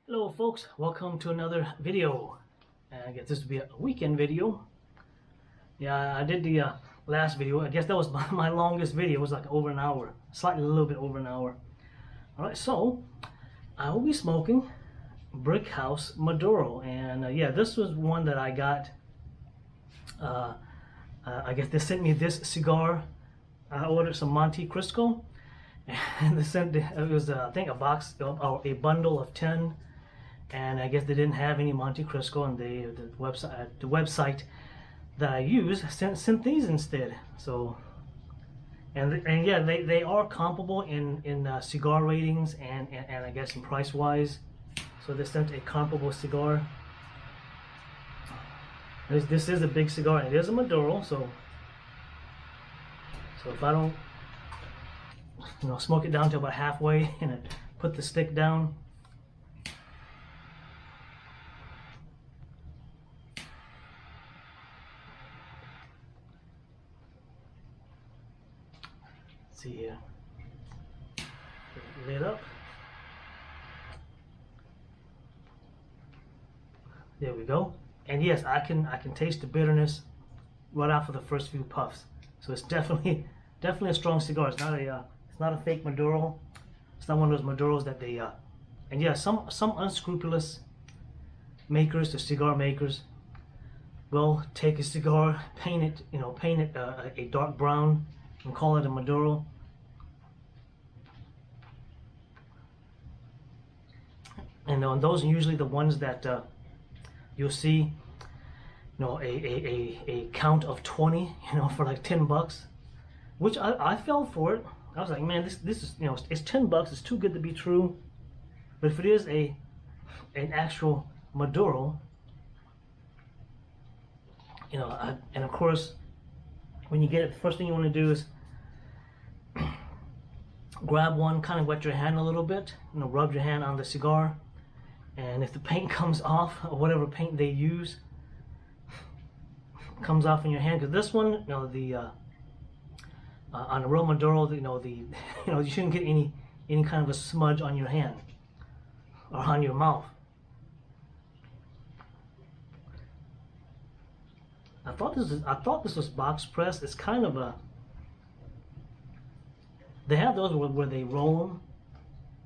Hello folks, welcome to another video. I guess this will be a weekend video. Yeah, I did the last video. I guess that was my longest video. It was like over an hour, slightly a little bit over an hour. Alright, so I will be smoking Brick House Maduro. And yeah, this was one that I got. I guess they sent me this cigar. I ordered some Monte Cristo. And they sent it was I think a box or a bundle of 10. And I guess they didn't have any Monte Cristo, and the website that I use sent these instead. So, and yeah, they are comparable in cigar ratings and I guess in price wise. So they sent a comparable cigar. This is a big cigar, and it is a Maduro. So if I don't, smoke it down to about halfway and put the stick down. See here, lit up. There we go. And yes, I can taste the bitterness right after the first few puffs. So it's definitely a strong cigar. It's not a fake Maduro. It's not one of those Maduros that they and yeah, some unscrupulous makers, the cigar makers, will take a cigar, paint it a dark brown and call it a Maduro. And those are usually the ones that you'll see, a count of 20, for like $10, which I fell for it. I was like, man, this is, it's $10. It's too good to be true. But if it is an actual Maduro, and of course, when you get it, the first thing you want to do is grab one, kind of wet your hand a little bit, rub your hand on the cigar. And if the paint comes off, or whatever paint they use comes off in your hand, because this one, on a real Maduro, you shouldn't get any kind of a smudge on your hand or on your mouth. I thought this was box press. It's kind of a. They have those where they roll them,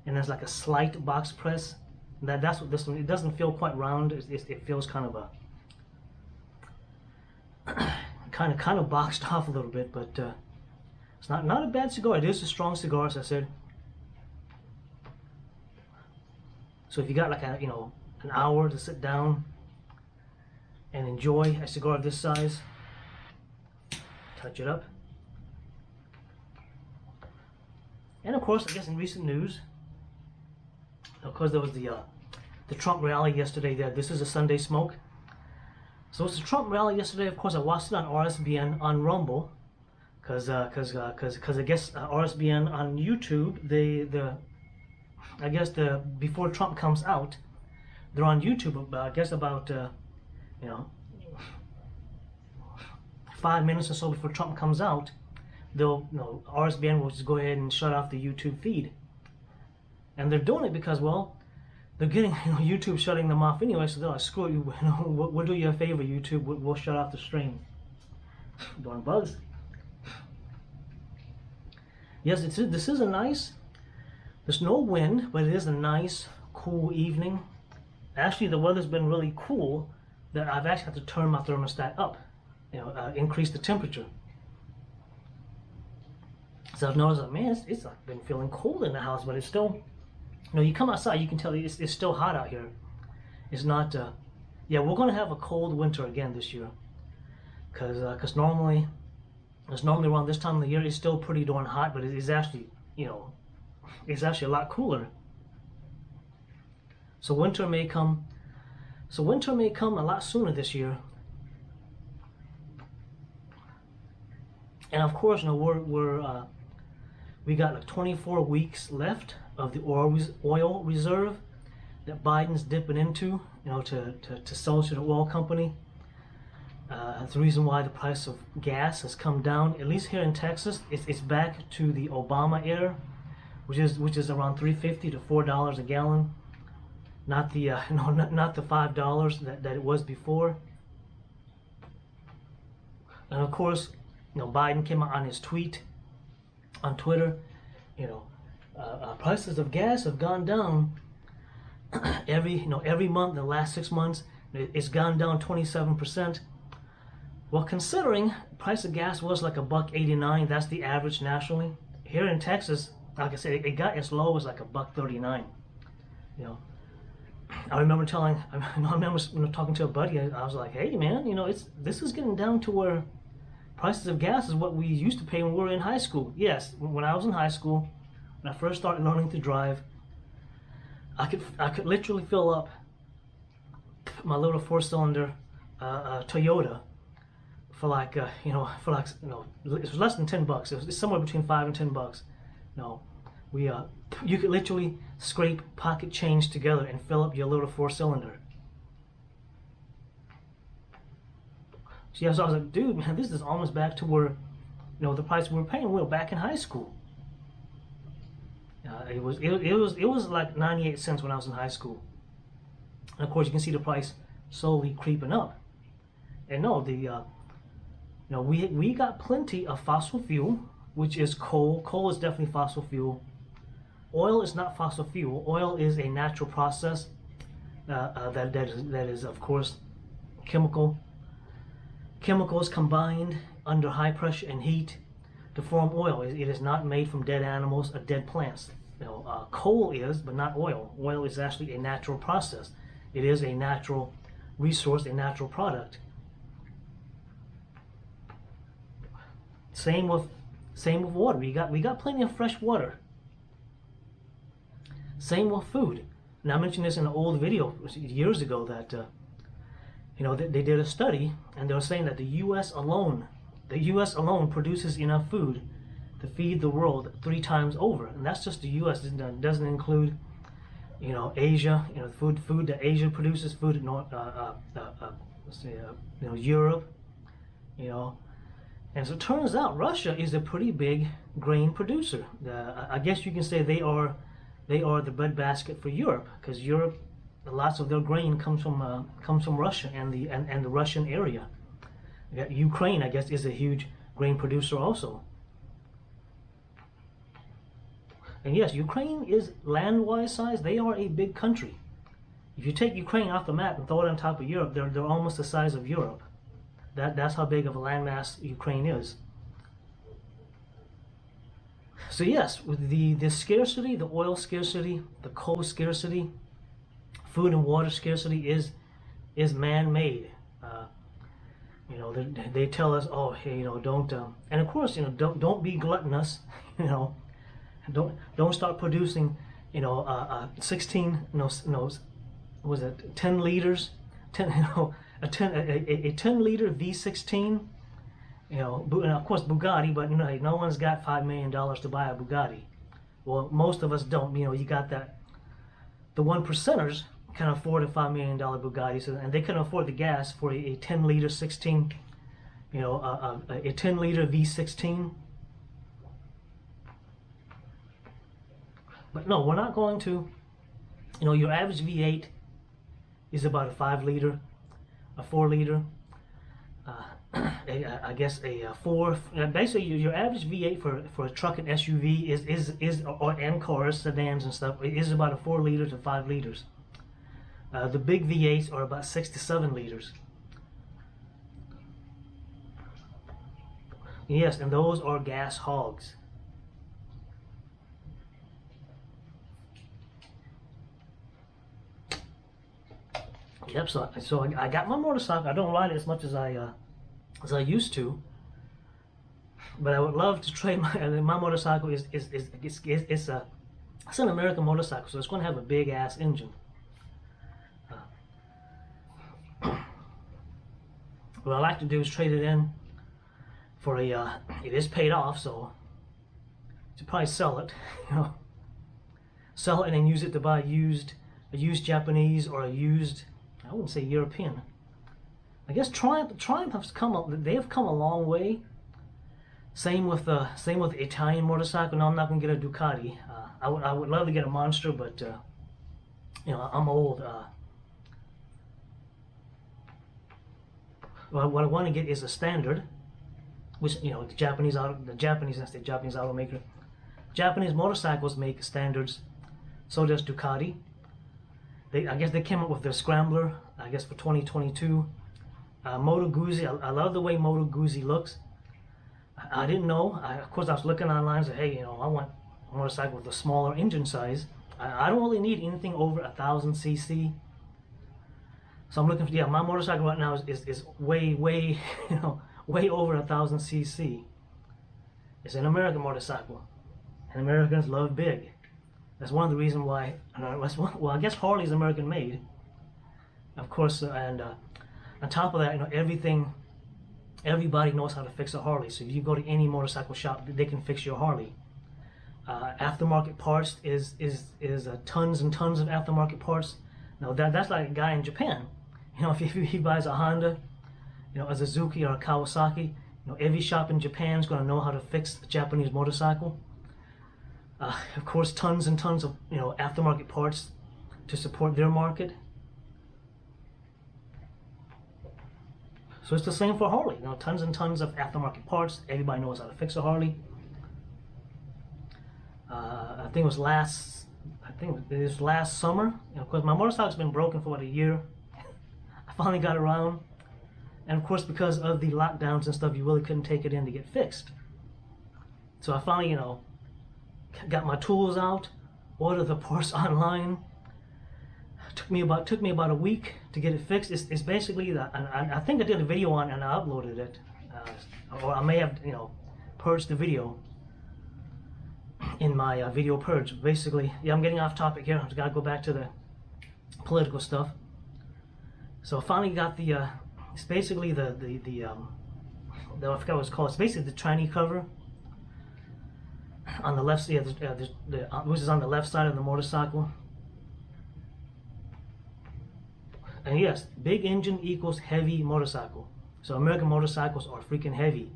and there's like a slight box press. That's what this one. It doesn't feel quite round. It feels kind of a kind of boxed off a little bit, but it's not a bad cigar. It is a strong cigar, as I said. So if you got like an hour to sit down and enjoy a cigar of this size, touch it up. And of course, I guess in recent news, of course, there was the Trump rally yesterday. This is a Sunday smoke. So it's the Trump rally yesterday. Of course, I watched it on RSBN on Rumble, because I guess RSBN on YouTube, I guess before Trump comes out, they're on YouTube. I guess about 5 minutes or so before Trump comes out, RSBN will just go ahead and shut off the YouTube feed. And they're doing it because, well, they're getting YouTube shutting them off anyway, so they're like, screw you, we'll do you a favor, YouTube, we'll shut off the stream. Darn bugs. Yes, this is a nice, there's no wind, but it is a nice, cool evening. Actually, the weather's been really cool that I've actually had to turn my thermostat up, increase the temperature. So I've noticed that, man, it's like been feeling cold in the house, but it's still, you come outside, you can tell it's still hot out here. It's not, yeah, we're going to have a cold winter again this year. Because normally around this time of the year, it's still pretty darn hot, but it's actually, it's actually a lot cooler. So winter may come a lot sooner this year. And of course, we got like 24 weeks left of the oil reserve that Biden's dipping into, to sell to the oil company. That's the reason why the price of gas has come down. At least here in Texas, it's back to the Obama era, which is around $3.50 to $4 a gallon. not the no, not the $5 that it was before. And of course, Biden came out on his tweet on Twitter. Prices of gas have gone down every month in the last 6 months. It's gone down 27%. Well, considering the price of gas was like $1.89, that's the average nationally. Here in Texas, like I said, it got as low as like $1.39. I remember talking to a buddy. I was like, hey man, this is getting down to where prices of gas is what we used to pay when we were in high school. Yes, when I was in high school, when I first started learning to drive, I could literally fill up my little 4-cylinder Toyota for like it was less than $10. It was somewhere between $5 and $10. You could literally scrape pocket change together and fill up your little 4-cylinder. So I was like, dude, man, this is almost back to where the price we were paying when we were back in high school. It was like 98 cents when I was in high school. And of course, you can see the price slowly creeping up. And we got plenty of fossil fuel, which is coal. Coal is definitely fossil fuel. Oil is not fossil fuel. Oil is a natural process that is of course chemicals combined under high pressure and heat to form oil. It is not made from dead animals or dead plants. Coal is, but not oil. Oil is actually a natural process. It is a natural resource, a natural product. Same with water. We got plenty of fresh water. Same with food. And I mentioned this in an old video years ago that they did a study and they were saying that the U.S. alone produces enough food to feed the world 3 times over, and that's just the U.S. It doesn't include Asia. Food that Asia produces, food in Europe. And so it turns out Russia is a pretty big grain producer. I guess you can say they are the breadbasket for Europe, because Europe, lots of their grain comes from Russia and the Russian area. Ukraine, I guess, is a huge grain producer also. And yes, Ukraine is land-wise size. They are a big country. If you take Ukraine off the map and throw it on top of Europe, they're almost the size of Europe. That's how big of a landmass Ukraine is. So yes, with the scarcity, the oil scarcity, the coal scarcity, food and water scarcity is man-made. They tell us, oh, hey, don't, and of course, don't be gluttonous. Don't start producing, 16, was it 10 liters, 10, a 10 liter V16. And of course Bugatti, but no one's got $5 million to buy a Bugatti. Well, most of us don't. You got the 1%ers can afford a $5 million Bugatti, and they can afford the gas for a 10 liter 16, a 10 liter V16. But no, we're not going to. Your average V8 is about a 5 liter, a 4 liter. I guess a 4. Basically, your average V8 for a truck and SUV and cars, sedans and stuff, is about a 4 liter to 5 liters. The big V8s are about 6 to 7 liters. Yes, and those are gas hogs. Yep. So I got my motorcycle. I don't ride it as much as I used to, but I would love to trade my motorcycle. It's an American motorcycle, so it's going to have a big ass engine. What I like to do is trade it in for it is paid off, so to probably sell it, sell it and then use it to buy a used Japanese or a used, I wouldn't say European. I guess Triumph has they have come a long way. Same with the Italian motorcycle. No, I'm not gonna get a Ducati. I would love to get a Monster, but I'm old. What I want to get is a standard, which the Japanese automaker. Japanese motorcycles make standards. So does Ducati. I guess they came up with their scrambler, I guess, for 2022. Moto Guzzi, I love the way Moto Guzzi looks. I didn't know. Of course, I was looking online and said, hey, I want a motorcycle with a smaller engine size. I don't really need anything over 1,000 cc. So I'm looking for, my motorcycle right now is way, way, way over 1,000 cc. It's an American motorcycle, and Americans love big. That's one of the reasons why, well, I guess Harley's American made, of course, and on top of that, everybody knows how to fix a Harley. So if you go to any motorcycle shop, they can fix your Harley. Aftermarket parts is tons and tons of aftermarket parts. Now that's like a guy in Japan. If he buys a Honda, a Suzuki or a Kawasaki, every shop in Japan is going to know how to fix a Japanese motorcycle. Of course, tons and tons of aftermarket parts to support their market. So it's the same for Harley. Tons and tons of aftermarket parts. Everybody knows how to fix a Harley. I think it was last summer. Of course, my motorcycle's been broken for about a year. I finally got around, and of course, because of the lockdowns and stuff, you really couldn't take it in to get fixed. So I finally, got my tools out, ordered the parts online. Took me about a week to get it fixed. It's basically that. I think I did a video on it and I uploaded it, or I may have purged the video in my video purge. Basically, I'm getting off topic here. I've got to go back to the political stuff. So I finally got it's basically the I forgot what it's called. It's basically the tranny cover on the left, which is on the left side of the motorcycle. And yes, big engine equals heavy motorcycle. So American motorcycles are freaking heavy,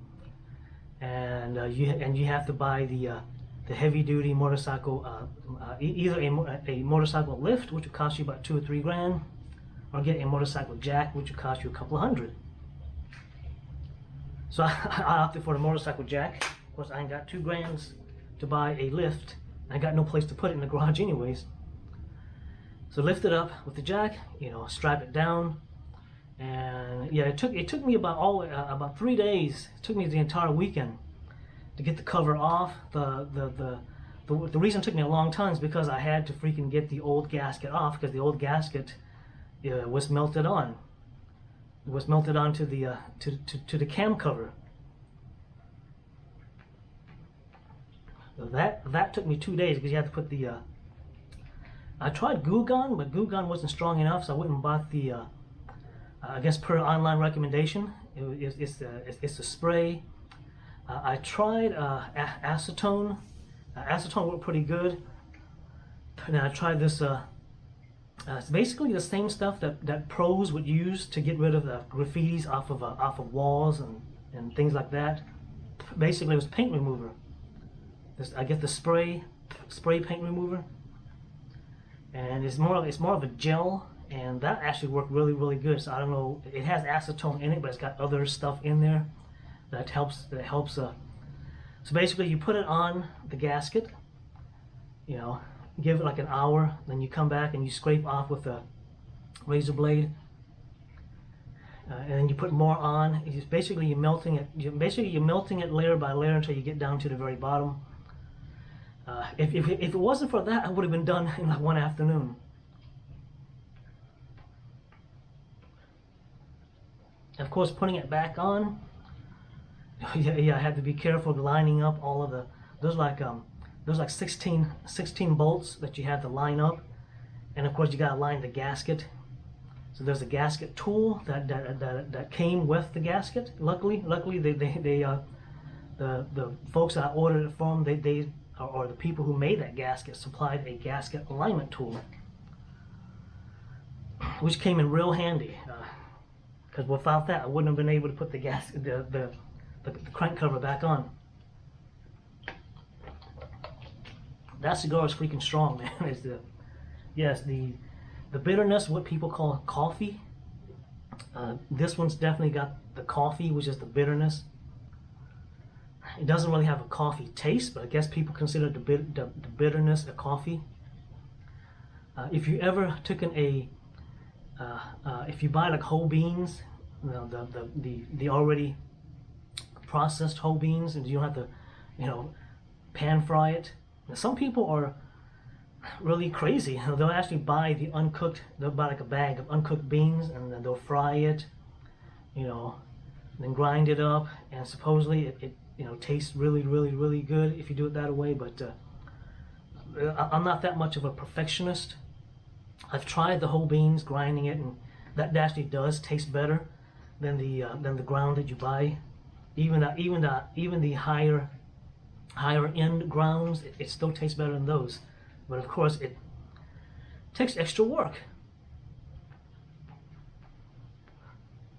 and you have to buy the heavy duty motorcycle, either a motorcycle lift, which will cost you about $2 or $3 grand, or get a motorcycle jack, which will cost you a couple of hundred. So I opted for the motorcycle jack. Of course, I ain't got $2 grand to buy a lift. I got no place to put it in the garage anyways. So lift it up with the jack, strap it down, and it took me about 3 days. It took me the entire weekend to get the cover off. The reason it took me a long time is because I had to freaking get the old gasket off, because the old gasket was melted on. It was melted onto the to the cam cover. So that took me 2 days because you had to put the. I tried Goo Gone, but Goo Gone wasn't strong enough, so I went and bought the. I guess per online recommendation, it's a spray. I tried acetone. Acetone worked pretty good. And I tried this. It's basically the same stuff that pros would use to get rid of the graffitis off of walls and things like that. Basically, it was paint remover. I get the spray paint remover, and it's more of a gel, and that actually worked really, really good. So I don't know, it has acetone in it, but it's got other stuff in there that helps. So basically, you put it on the gasket, give it like an hour, then you come back and you scrape off with a razor blade, and then you put more on. It's basically you're melting it layer by layer until you get down to the very bottom. If it wasn't for that, I would have been done in like one afternoon. Of course, putting it back on, I had to be careful lining up all of there's like 16 bolts that you have to line up, and of course you got to line the gasket. So there's a gasket tool that came with the gasket. Luckily, the folks that I ordered it from, or the people who made that gasket supplied a gasket alignment tool, which came in real handy. Because without that, I wouldn't have been able to put the gasket, the crank cover back on. That cigar is freaking strong, man. Yes, the bitterness, what people call coffee. This one's definitely got the coffee, which is the bitterness. It doesn't really have a coffee taste, but I guess people consider the bitterness a coffee. If you ever taken if you buy like whole beans, you know, the already processed whole beans, and you don't have to, you know, pan fry it. Now, some people are really crazy. They'll actually buy the uncooked. They'll buy like a bag of uncooked beans, and then they'll fry it, you know, then grind it up, and supposedly it you know, tastes really good if you do it that way. But I'm not that much of a perfectionist. I've tried the whole beans, grinding it, and that actually does taste better than the ground that you buy. Even the higher end grounds, it still tastes better than those. But of course, it takes extra work.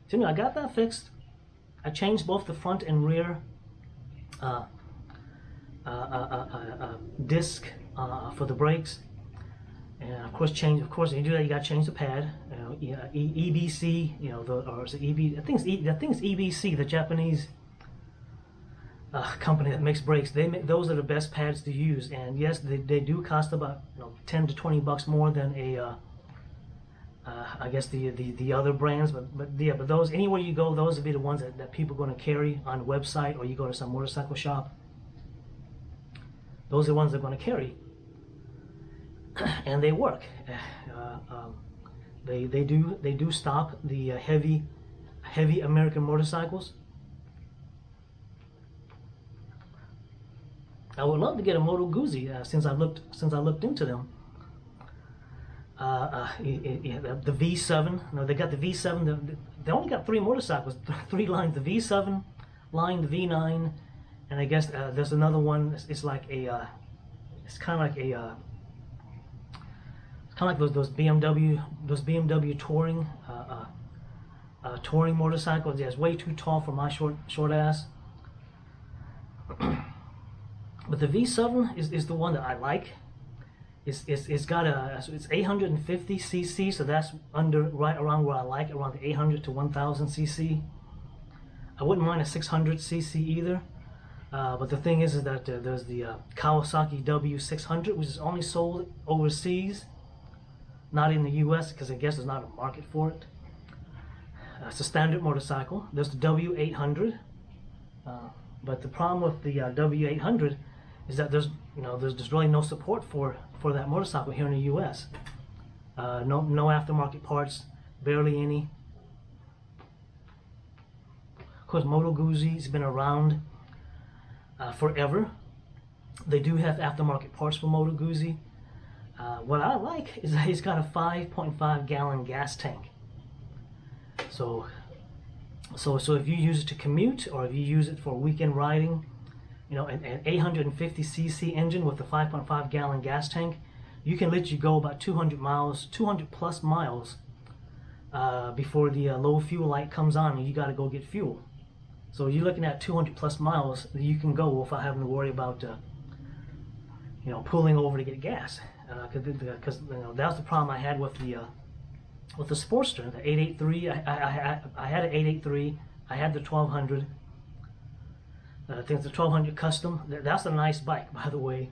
So anyway, I got that fixed. I changed both the front and rear disc for the brakes, and of course, you do that, you got to change the pad. EBC, you know, or is it EB? I think it's EBC, the Japanese company that makes brakes. Those are the best pads to use, and yes, they do cost about, you know, 10 to 20 bucks more than a I guess the other brands, but those, anywhere you go, those will be the ones that people are going to carry on the website, or you go to some motorcycle shop. Those are the ones they're going to carry, and they work. They do stop the heavy American motorcycles. I would love to get a Moto Guzzi since I looked into them. The V7. No, they got the V7. They only got 3 motorcycles, 3 lines: the V7 line, the V9, and I guess there's another one. It's like a, it's kind of like a, it's kind of like those BMW touring touring motorcycles. Yeah, it's way too tall for my short ass. But the V7 is the one that I like. It's got it's 850 cc, so that's right around where I like, around the 800 to 1000 cc. I wouldn't mind a 600 cc either. But the thing is that there's the Kawasaki W600, which is only sold overseas, not in the US, because I guess there's not a market for it. It's a standard motorcycle. There's the W800, but the problem with the W800 is that there's really no support for that motorcycle here in the US. No aftermarket parts, barely any. Of course, Moto Guzzi's been around forever. They do have aftermarket parts for Moto Guzzi. What I like is that he's got a 5.5 gallon gas tank. So if you use it to commute, or if you use it for weekend riding, you know, an 850 cc engine with a 5.5 gallon gas tank, you can let you go about 200 plus miles before the low fuel light comes on and you got to go get fuel. So you're looking at 200 plus miles that you can go without having to worry about you know, pulling over to get gas. Because you know, that's the problem I had with the Sportster, the 883. I had an 883. I had the 1200. I think it's the 1200 Custom. That's a nice bike, by the way.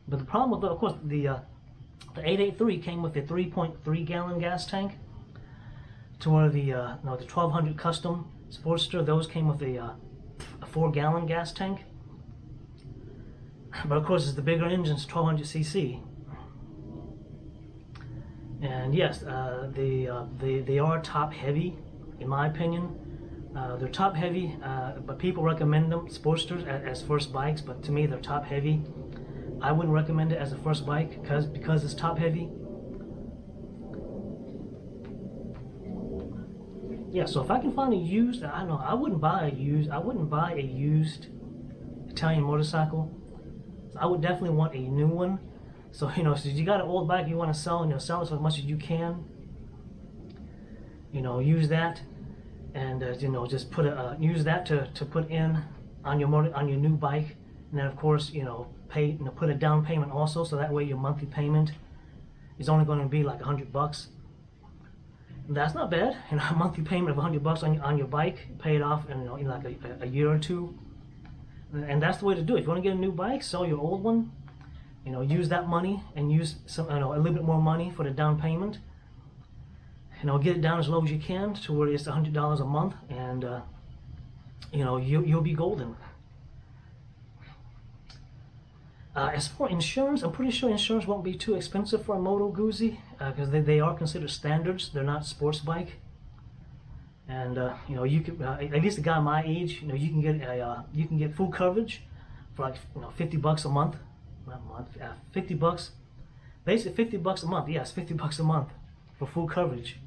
But the problem with, of course, the 883 came with a 3.3 gallon gas tank. To where the 1200 Custom Sportster, those came with a 4 gallon gas tank. But of course, it's the bigger engines, 1200 cc. And yes, they are top heavy, in my opinion. They're top heavy, but people recommend them, Sportsters, as first bikes. But to me, they're top heavy. I wouldn't recommend it as a first bike because it's top heavy. Yeah, so if I can find a used, I don't know, I wouldn't buy a used Italian motorcycle. I would definitely want a new one. So, you know, so you got an old bike you want to sell, you know, sell it for as much as you can. You know, use that, and you know, just use that to put in on your new bike, and then of course, you know, put a down payment also, so that way your monthly payment is only going to be like $100. And that's not bad. A monthly payment of $100 on your bike, pay it off in, in like a year or two. And that's the way to do it. If you want to get a new bike, sell your old one. Use that money and use some, a little bit more money for the down payment. Get it down as low as you can to where it's $100 a month, and you'll be golden. As for insurance, I'm pretty sure insurance won't be too expensive for a Moto Guzzi, because they are considered standards. They're not sports bike, and you can at least a guy my age, you can get full coverage for like $50 a month, not a month, $50, basically $50 a month. Yes, $50 a month for full coverage.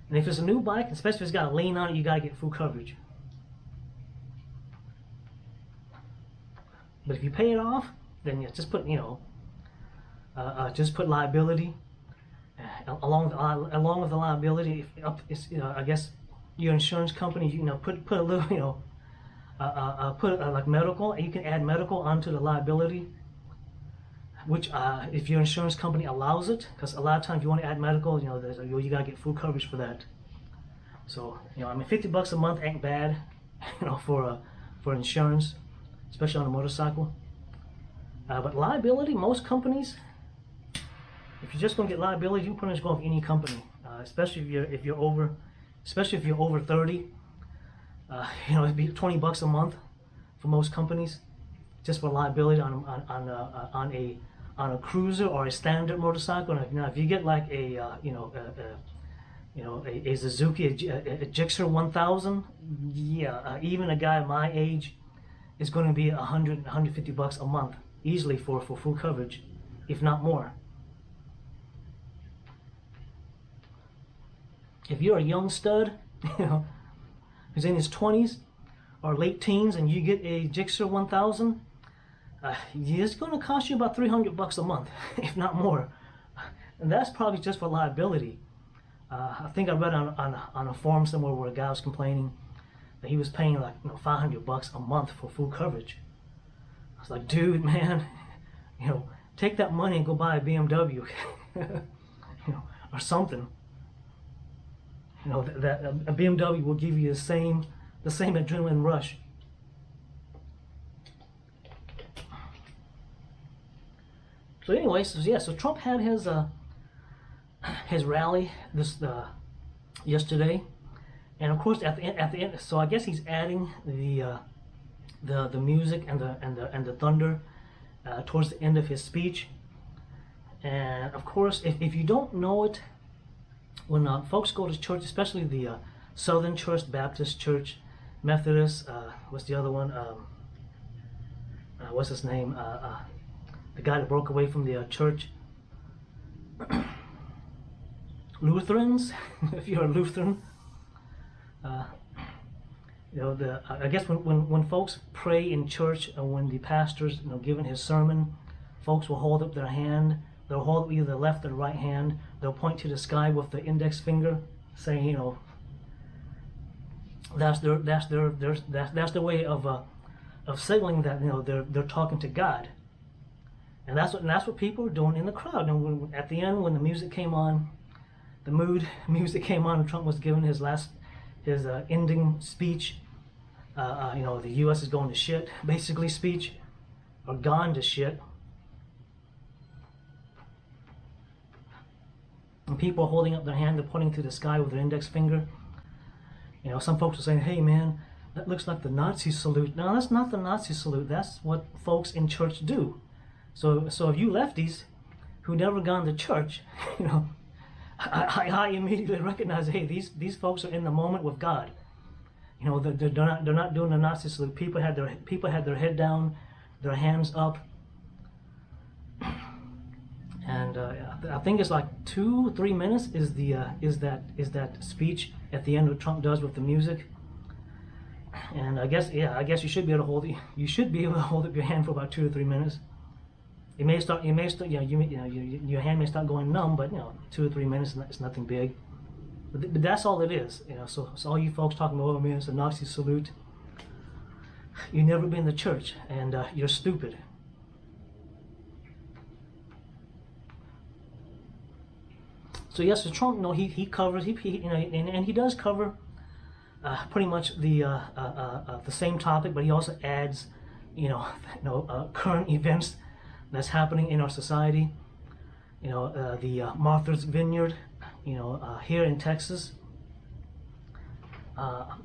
And if it's a new bike, especially if it's got a lien on it, you gotta get full coverage. But if you pay it off, then just put just put liability along with the liability. I guess your insurance company, put a little, like medical. You can add medical onto the liability, which if your insurance company allows it, because a lot of times you want to add medical, you gotta get full coverage for that. So $50 a month ain't bad, for insurance, especially on a motorcycle. But liability, most companies, if you're just gonna get liability, you can pretty much go with any company, especially if you're over 30. It'd be $20 a month for most companies, just for liability on a cruiser or a standard motorcycle. And if you get like a Suzuki, a Gixxer 1000, even a guy my age is going to be $150 a month easily for full coverage, if not more. If you're a young stud, who's in his 20s or late teens, and you get a Gixxer 1000, it's going to cost you about $300 a month, if not more. And that's probably just for liability. I think I read on a forum somewhere where a guy was complaining that he was paying like $500 a month for full coverage. I was like, dude, man, take that money and go buy a BMW, or something. That a BMW will give you the same adrenaline rush. So anyway, so Trump had his rally yesterday, and of course at the end, so I guess he's adding the music and the thunder towards the end of his speech. And of course, if you don't know it, when folks go to church, especially the Southern Church, Baptist Church, Methodist, what's the other one? What's his name? The guy that broke away from the church. Lutherans, if you're a Lutheran, I guess when folks pray in church, and when the pastor's giving his sermon, folks will hold up their hand. They'll hold up either the left or the right hand. They'll point to the sky with the index finger, saying, that's their way of signaling that they're talking to God. And that's what people are doing in the crowd. And at the end, when the music came on, music came on, and Trump was giving his ending speech. The U.S. is going to shit, basically speech, or gone to shit. And people are holding up their hand, they're pointing to the sky with their index finger. Some folks are saying, hey man, that looks like the Nazi salute. No, that's not the Nazi salute. That's what folks in church do. So if you lefties who never gone to church, I immediately recognize, hey, these folks are in the moment with God. They're not doing the Nazi salute. People had their head down, their hands up. And I think it's like 2-3 minutes is that speech at the end what Trump does with the music. And I guess you should be able to hold up your hand for about 2 or 3 minutes. Your hand may start going numb, but 2 or 3 minutes, it's nothing big. But that's all it is. So all you folks talking about, oh man, it's a Nazi salute. You've never been to church, and you're stupid. So yes, so Trump, he covers, and he does cover pretty much the same topic, but he also adds, current events that's happening in our society. The Martha's Vineyard, here in Texas.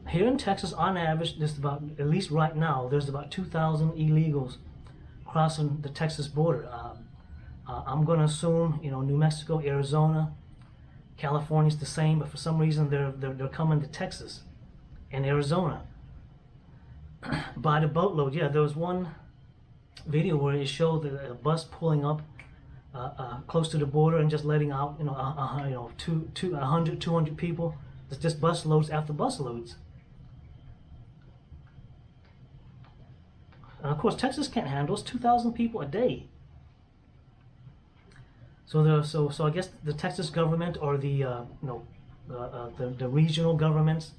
Here in Texas, on average, there's about, at least right now, there's about 2,000 illegals crossing the Texas border. I'm going to assume, New Mexico, Arizona, California's the same, but for some reason they're coming to Texas and Arizona by the boatload. Yeah, there was one video where it showed a bus pulling up close to the border and just letting out, 100, 200 people. It's just bus loads after bus loads. And of course, Texas can't handle it. It's 2,000 people a day. So I guess the Texas government, or the regional governments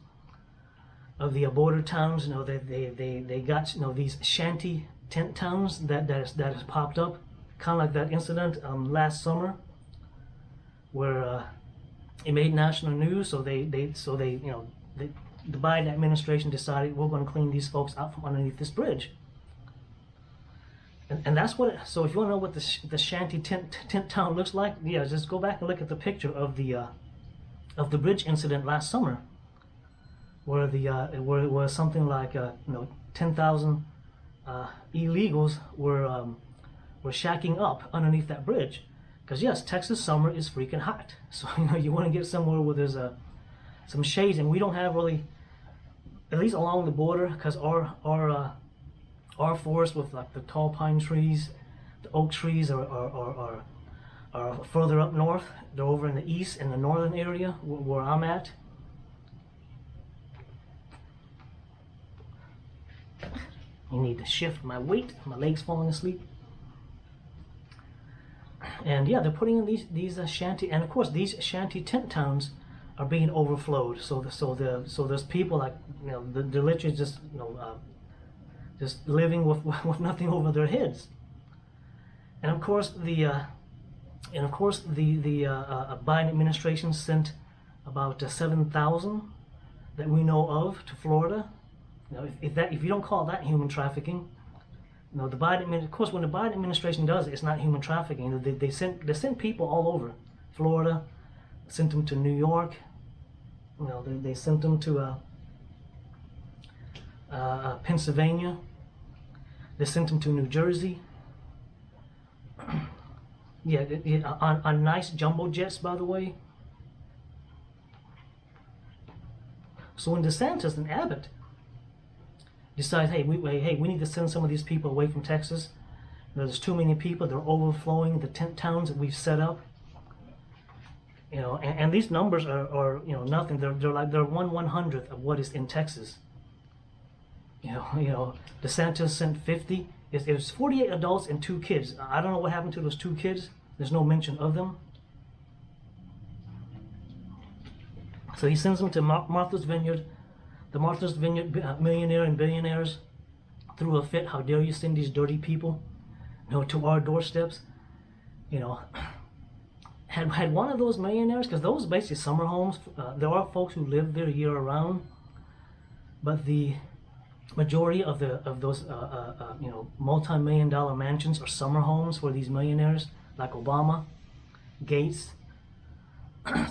of the border towns, they got these shanty tent towns that has popped up, kind of like that incident last summer where it made national news. So the Biden administration decided, we're going to clean these folks out from underneath this bridge. And that's what. So if you want to know what the shanty tent town looks like, yeah, just go back and look at the picture of the bridge incident last summer, where it was something like 10,000 illegals were shacking up underneath that bridge. Because yes, Texas summer is freaking hot. So you want to get somewhere where there's some shades, and we don't have really, at least along the border, because our forest with like the tall pine trees, the oak trees are further up north. They're over in the east, in the northern area where I'm at. You need to shift my weight. My leg's falling asleep. And yeah, they're putting in these shanty, and of course these shanty tent towns are being overflowed. So there's people like they're literally just living with nothing over their heads. And of course the Biden administration sent about 7,000 that we know of to Florida. If you don't call that human trafficking, the Biden, of course, when the Biden administration does it, it's not human trafficking. They sent people all over Florida, sent them to New York. They sent them to Pennsylvania. They sent them to New Jersey. On nice jumbo jets, by the way. So when DeSantis and Abbott decide, hey, we need to send some of these people away from Texas. There's too many people. They're overflowing the tent towns that we've set up. And these numbers are nothing. They're 1/100th of what is in Texas. DeSantis sent 50. It was 48 adults and 2 kids. I don't know what happened to those 2 kids. There's no mention of them. So he sends them to Martha's Vineyard. The Martha's Vineyard millionaire and billionaires threw a fit. How dare you send these dirty people, to our doorsteps? Had one of those millionaires, because those are basically summer homes. There are folks who live there year around, but the majority of those multi-million-dollar mansions are summer homes for these millionaires, like Obama, Gates,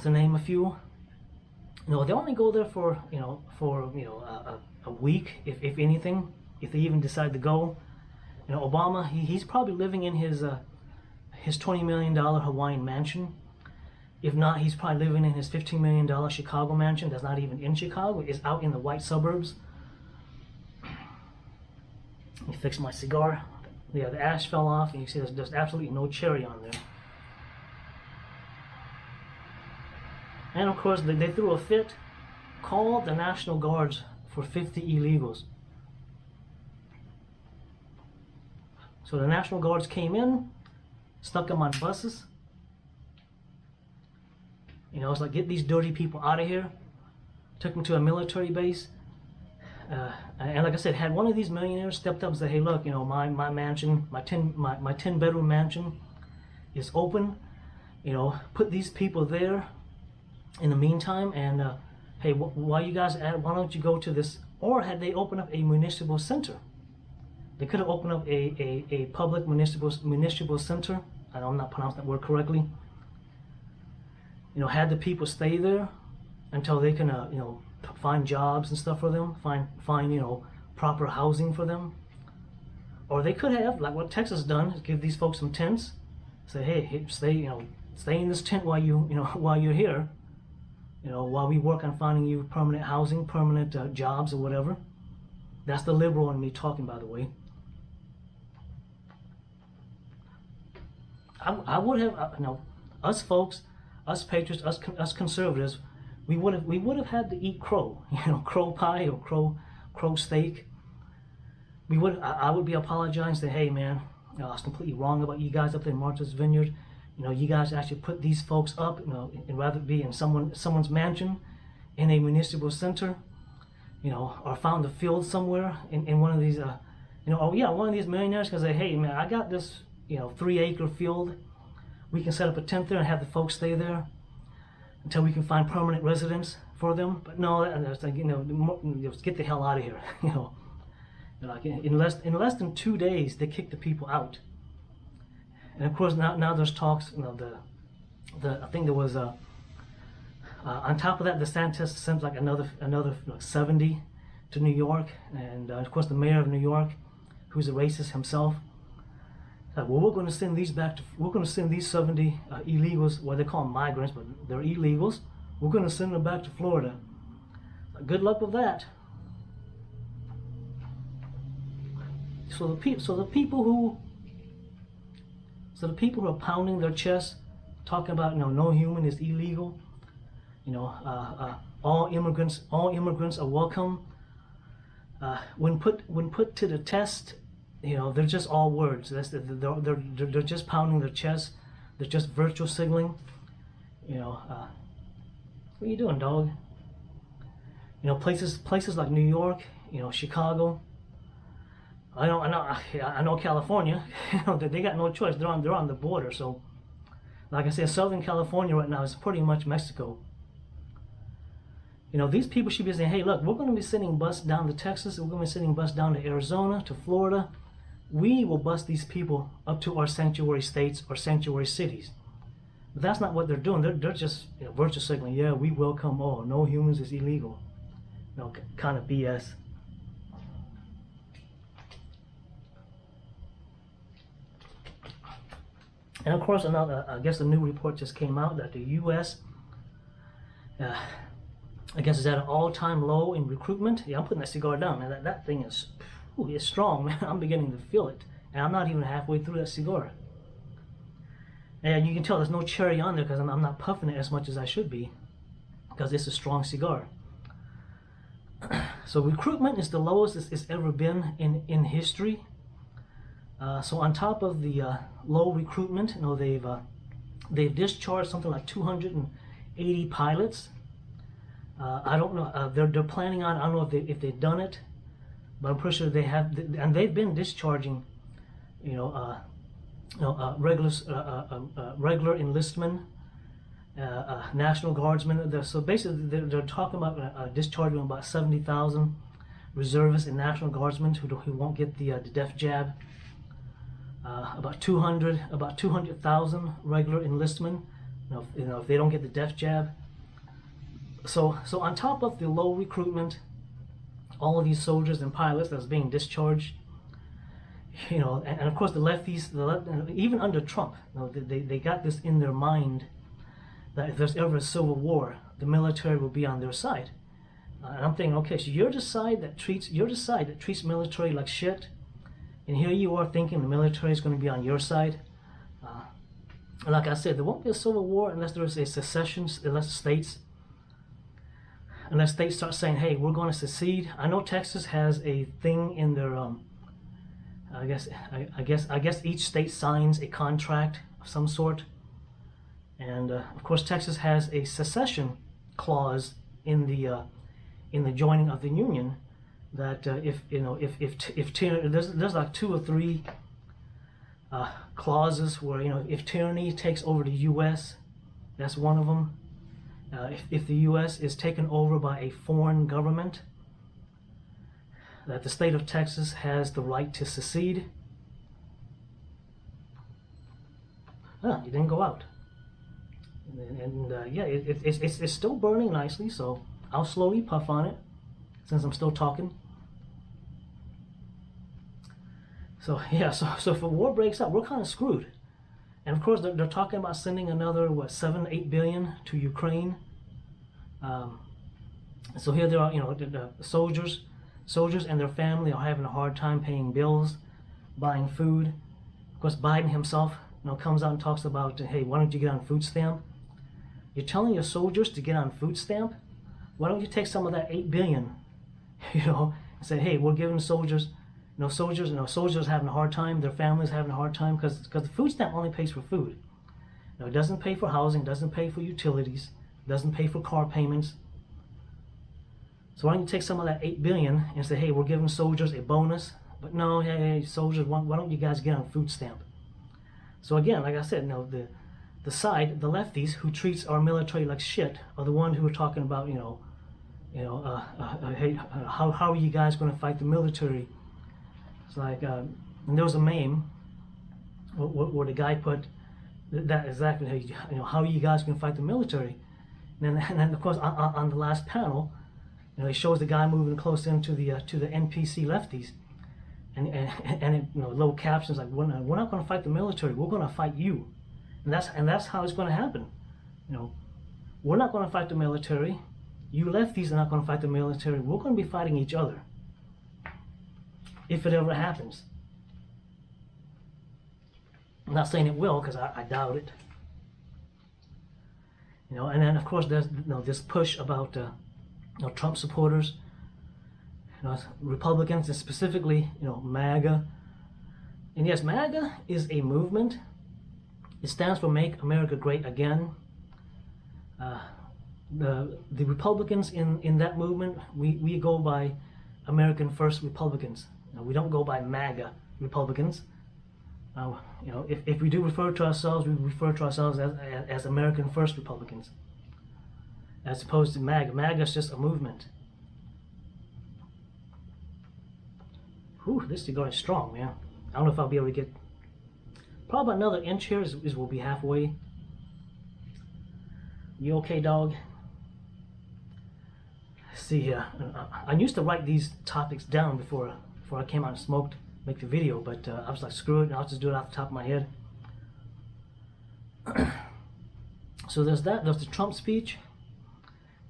to name a few. They only go there for a week, if anything, if they even decide to go. Obama, he's probably living in his $20 million Hawaiian mansion. If not, he's probably living in his $15 million Chicago mansion that's not even in Chicago. It's out in the white suburbs. Let me fix my cigar. Yeah, the ash fell off, and you see there's absolutely no cherry on there. And of course, they threw a fit, called the National Guards for 50 illegals. So the National Guards came in, stuck them on buses. It's like, get these dirty people out of here. Took them to a military base. And like I said, had one of these millionaires stepped up and said, hey, look, my mansion, my 10 bedroom mansion is open. put these people there in the meantime, and hey, why you guys why don't you go to this? Or had they opened up a municipal center? They could have opened up a public municipal center. I know I'm not pronouncing that word correctly. Had the people stay there until they can find jobs and stuff for them, find proper housing for them. Or they could have, like what Texas done, is give these folks some tents. Say, hey, stay in this tent while while you're here. While we work on finding you permanent housing, permanent jobs or whatever. That's the liberal in me talking, by the way. I would have, us folks, us patriots, us conservatives, we would have had to eat crow, crow pie or crow steak. I would be apologizing, say, hey man, I was completely wrong about you guys up there in Martha's Vineyard. You guys actually put these folks up, and rather be in someone's mansion, in a municipal center, or found a field somewhere in one of these, one of these millionaires can say, hey man, I got this, 3-acre field. We can set up a tent there and have the folks stay there until we can find permanent residence for them. But no, it's like, just get the hell out of here, Like in less than 2 days, they kicked the people out. And of course now there's talks. I think there was on top of that, DeSantis sent like another 70 to New York, and of course the mayor of New York, who's a racist himself, said, well, we're going to send these 70 illegals. Well, they call them migrants, but they're illegals. We're going to send them back to Florida. Good luck with that. So the people who are pounding their chests, talking about no human is illegal, all immigrants are welcome. When put to the test, they're just all words. They're just pounding their chest. They're just virtual signaling. What are you doing, dog? Places like New York, Chicago. I know California. They got no choice. They're on the border. So, like I said, Southern California right now is pretty much Mexico. These people should be saying, hey, look, we're going to be sending bus down to Texas. We're going to be sending bus down to Arizona, to Florida. We will bus these people up to our sanctuary states or sanctuary cities. But that's not what they're doing. They're just virtue signaling. Yeah, we welcome all. No humans is illegal. Kind of BS. And of course, I guess a new report just came out that the U.S. I guess is at an all-time low in recruitment. Yeah, I'm putting that cigar down, man. That thing is, it's strong, man. I'm beginning to feel it, and I'm not even halfway through that cigar. And you can tell there's no cherry on there because I'm not puffing it as much as I should be, because it's a strong cigar. So recruitment is the lowest it's ever been in history. So on top of the low recruitment, they've discharged something like 280 pilots. I don't know. They're planning on. I don't know if they've done it, but I'm pretty sure they have. And they've been discharging, regular enlistment, National Guardsmen. So basically, they're talking about discharging about 70,000 reservists and National Guardsmen who won't get the death jab. About 200,000 regular enlistmen, if they don't get the death jab. So on top of the low recruitment, all of these soldiers and pilots that's being discharged, and of course the lefties, even under Trump, they got this in their mind that if there's ever a civil war, the military will be on their side. And I'm thinking, okay, so you're the side that treats military like shit. And here you are thinking the military is going to be on your side. Like I said, there won't be a civil war unless there is a secession, unless states start saying, hey, we're going to secede. I know Texas has a thing in their, I guess each state signs a contract of some sort. And of course Texas has a secession clause in the joining of the Union. That if there's like 2 or 3 clauses where if tyranny takes over the U.S., That's one of them. If the U.S. is taken over by a foreign government, that the state of Texas has the right to secede. You didn't go out. And yeah, it's still burning nicely, so I'll slowly puff on it since I'm still talking. So yeah, so if a war breaks out, we're kind of screwed. And of course, they're talking about sending another, what, 7-8 billion to Ukraine. So here there are, you know, the soldiers and their family are having a hard time paying bills, buying food. Of course, Biden himself, you know, comes out and talks about, hey, why don't you get on food stamp? You're telling your soldiers to get on food stamp? Why don't you take some of that 8 billion, you know, and say, hey, we're giving soldiers, soldiers having a hard time, their families having a hard time, because the food stamp only pays for food. You know, it doesn't pay for housing, doesn't pay for utilities, doesn't pay for car payments. So why don't you take some of that 8 billion and say, hey, we're giving soldiers a bonus, but no, hey, soldiers, why don't you guys get on food stamp? So again, like I said, you know, the side, the lefties who treats our military like shit are the one who are talking about, hey, how are you guys going to fight the military? It's like, and there was a meme where the guy put that exactly, hey, you know, how are you guys going to fight the military? And then of course on the last panel, you know, he shows the guy moving close into the NPC lefties, and it, you know, little captions like, we're not going to fight the military, we're going to fight you, and that's how it's going to happen. You know, we're not going to fight the military. You lefties are not going to fight the military. We're going to be fighting each other, if it ever happens. I'm not saying it will, because I doubt it. You know, and then of course there's, you know, this push about you know, Trump supporters, you know, Republicans, and specifically, you know, MAGA. And yes, MAGA is a movement. It stands for Make America Great Again. The Republicans in that movement, we go by American First Republicans. You know, we don't go by MAGA Republicans. You know, if we do refer to ourselves, we refer to ourselves as American First Republicans, as opposed to MAGA. MAGA is just a movement. Whew, this cigar is strong, man. I don't know if I'll be able to get, probably another inch here is we'll be halfway. You okay, dog? Let's see here. I used to write these topics down before I came out and smoked, make the video, but I was like, screw it, I'll just do it off the top of my head. So there's that. There's the Trump speech.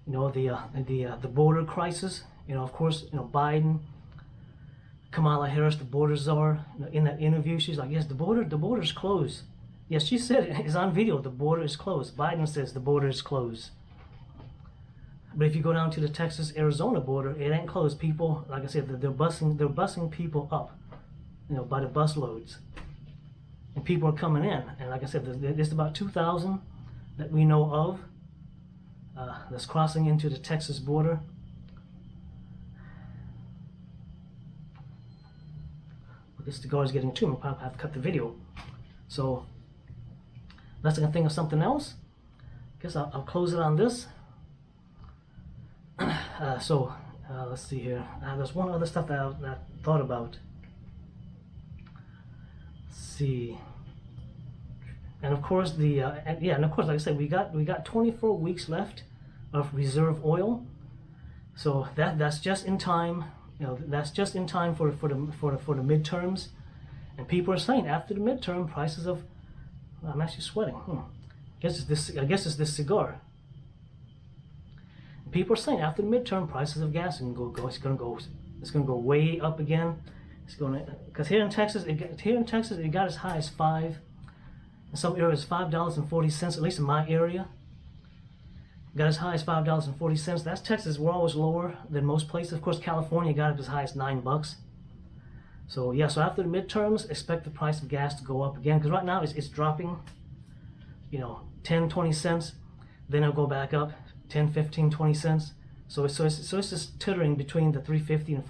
You know, the border crisis. You know, of course, you know, Biden, Kamala Harris, the border czar. You know, in that interview, she's like, yes, the border is closed. Yes, she said it. It's on video. The border is closed. Biden says the border is closed. But if you go down to the Texas-Arizona border, it ain't closed. People, like I said, they're busing people up, you know, by the bus loads, and people are coming in. And like I said, there's about 2,000 that we know of that's crossing into the Texas border. But this cigar is getting too. I'll probably have to cut the video. So unless I can think of something else, I guess I'll close it on this. Let's see here. There's one other stuff that I thought about. Let's see. And of course and of course, like I said, we got 24 weeks left of reserve oil. So that's just in time. You know, that's just in time for the midterms. And people are saying after the midterm, prices of, I'm actually sweating. I guess it's this cigar. People are saying after the midterm, prices of gas are going to go. It's going to go way up again. It's going to, because here in Texas, it got as high as $5. In some areas, $5.40. At least in my area, it got as high as $5.40. That's Texas. We're always lower than most places. Of course, California got up as high as $9. So yeah. So after the midterms, expect the price of gas to go up again. Because right now it's dropping, you know, 10, 20 cents. Then it'll go back up. 10, 15, 20 cents. So it's just teetering between the $3.50 and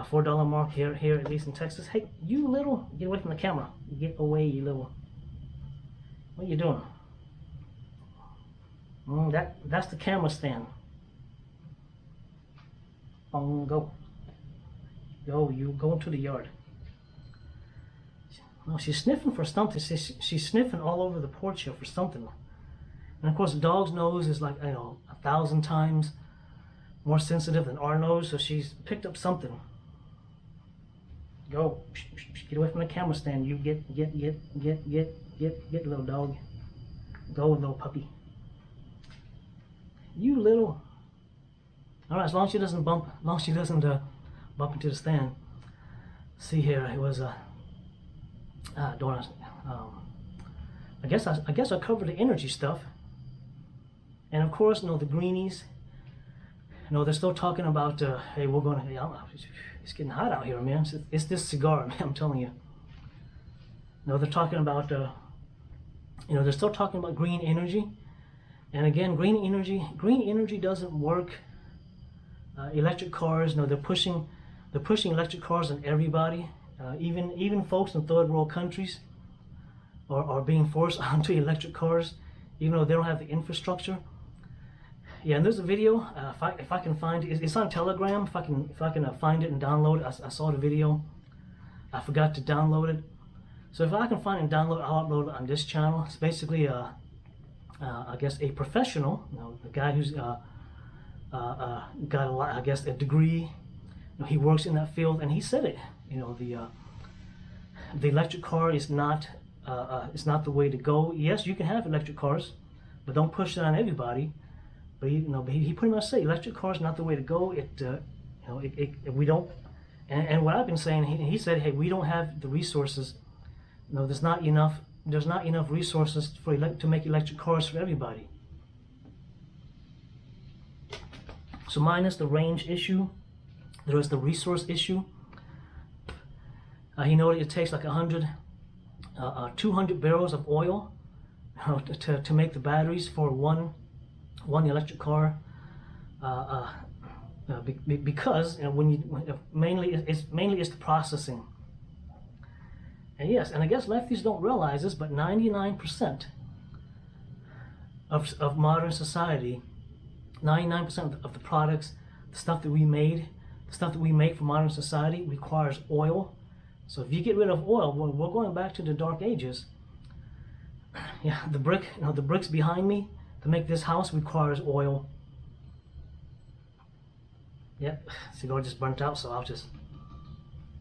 $4 mark here at least in Texas. Hey, you little, get away from the camera. Get away, you little. What are you doing? That's the camera stand. Go. Go, you go into the yard. No, she's sniffing for something. She's sniffing all over the porch here for something. And of course, the dog's nose is like, 1,000 times more sensitive than our nose, so she's picked up something. Go. Get away from the camera stand. You get, little dog. Go, little puppy. You little. All right, as long as she doesn't bump into the stand. See here, it was I guess I covered the energy stuff, and of course, the greenies. They're still talking about, hey, we're going to. It's getting hot out here, man. It's this cigar, man. I'm telling you. They're talking about, they're still talking about green energy, and again, green energy doesn't work. Electric cars, they're pushing electric cars on everybody. Even folks in third world countries are being forced onto electric cars, even though they don't have the infrastructure. Yeah, and there's a video. If I can find it, it's on Telegram. If I can find it and download it, I saw the video. I forgot to download it, so if I can find it and download it, I'll upload it on this channel. It's basically I guess a professional, a guy who's got a lot, I guess, a degree. He works in that field, and he said it. The electric car is not the way to go. Yes, you can have electric cars, but don't push it on everybody. But he pretty much said electric cars not the way to go. We don't. And what I've been saying, he said, hey, we don't have the resources. There's not enough resources to make electric cars for everybody. So minus the range issue, there is the resource issue. He noted it takes like 200 barrels of oil to make the batteries for one electric car. Because mainly it's the processing. And yes, and I guess lefties don't realize this, but 99% of modern society, 99% of the products, the stuff that we make for modern society requires oil. So if you get rid of oil, we're going back to the dark ages. Yeah, the bricks behind me to make this house requires oil. Yep, cigar just burnt out, so I'll just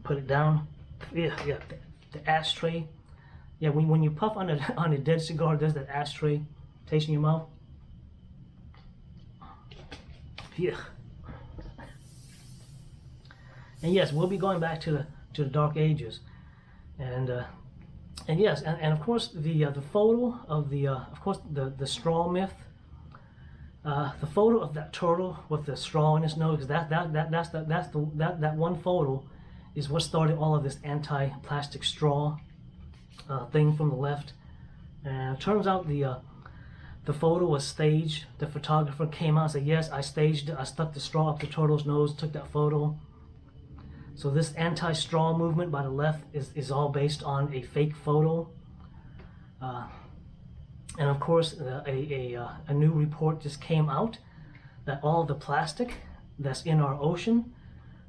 put it down. Yeah, the ashtray. Yeah, when you puff on a dead cigar, there's that ashtray taste in your mouth. Yeah. And yes, we'll be going back to the dark ages, and yes, and of course the photo of the straw myth. The photo of that turtle with the straw in its nose, because that one photo is what started all of this anti-plastic straw thing from the left. And it turns out the photo was staged. The photographer came out and said, yes, I staged it. I stuck the straw up the turtle's nose, took that photo. So this anti-straw movement by the left is all based on a fake photo. And of course, a new report just came out that all the plastic that's in our ocean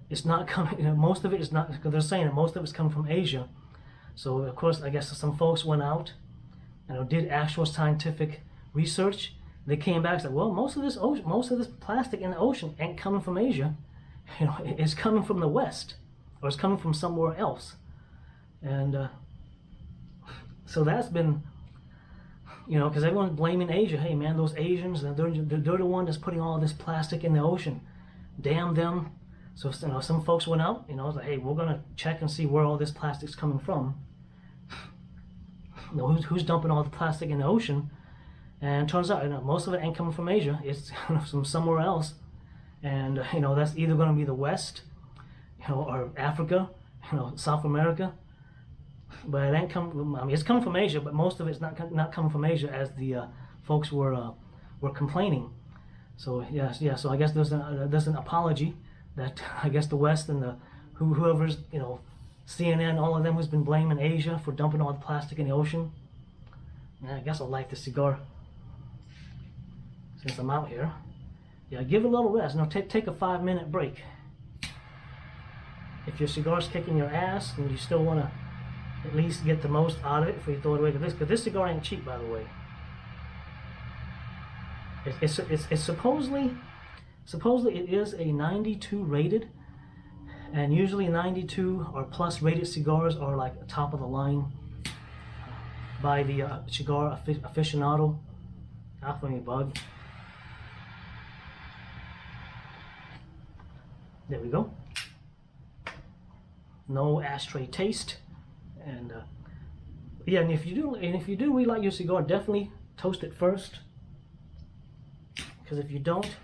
is not coming. Most of it is not. Because they're saying that most of it's coming from Asia. So of course, I guess some folks went out and did actual scientific research. They came back and said, well, most of this plastic in the ocean ain't coming from Asia. It's coming from the West, or it's coming from somewhere else. And so that's been. Because everyone's blaming Asia. Hey, man, those Asians, they're the one that's putting all this plastic in the ocean. Damn them. So, some folks went out, like, hey, we're going to check and see where all this plastic's coming from. Who's dumping all the plastic in the ocean? And it turns out, most of it ain't coming from Asia. It's from somewhere else. And, that's either going to be the West, or Africa, South America. But it ain't it's coming from Asia, but most of it's not coming from Asia, as the folks were complaining. So yes, so I guess there's an apology that I guess the West and whoever's CNN, all of them, who's been blaming Asia for dumping all the plastic in the ocean. Yeah, I guess I'll light the cigar. since I'm out here. Yeah, give it a little rest. Now take a 5-minute break. If your cigar's kicking your ass and you still want to at least get the most out of it before you throw it away, because this cigar ain't cheap, by the way. It's supposedly it is a 92 rated, and usually 92 or plus rated cigars are like top of the line by the cigar aficionado. Off me, bug. There we go. No ashtray taste, and yeah. And if you do really like your cigar, definitely toast it first. Because if you don't,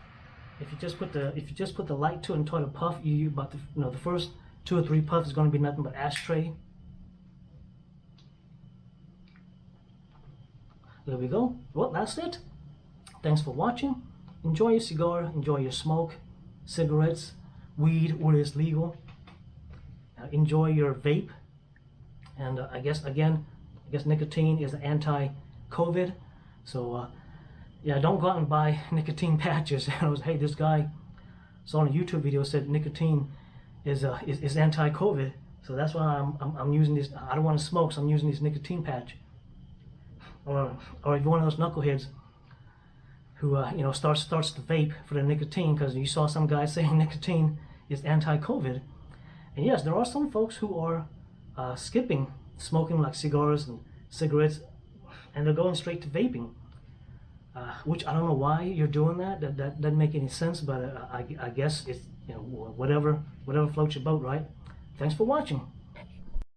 if you just put the light to it and try to puff, about the first 2 or 3 puffs is going to be nothing but ashtray. There we go. Well, that's it. Thanks for watching. Enjoy your cigar. Enjoy your smoke, cigarettes, weed where it's legal. Enjoy your vape. And I guess nicotine is anti-COVID. So yeah, don't go out and buy nicotine patches. Hey, this guy saw on a YouTube video said nicotine is anti-COVID. So that's why I'm using this. I don't want to smoke, so I'm using this nicotine patch. Or if you're one of those knuckleheads who starts to vape for the nicotine because you saw some guy saying nicotine is anti-COVID. And yes, there are some folks who are skipping smoking like cigars and cigarettes, and they're going straight to vaping. Which I don't know why you're doing that. That doesn't make any sense. But I guess it's whatever floats your boat, right? Thanks for watching.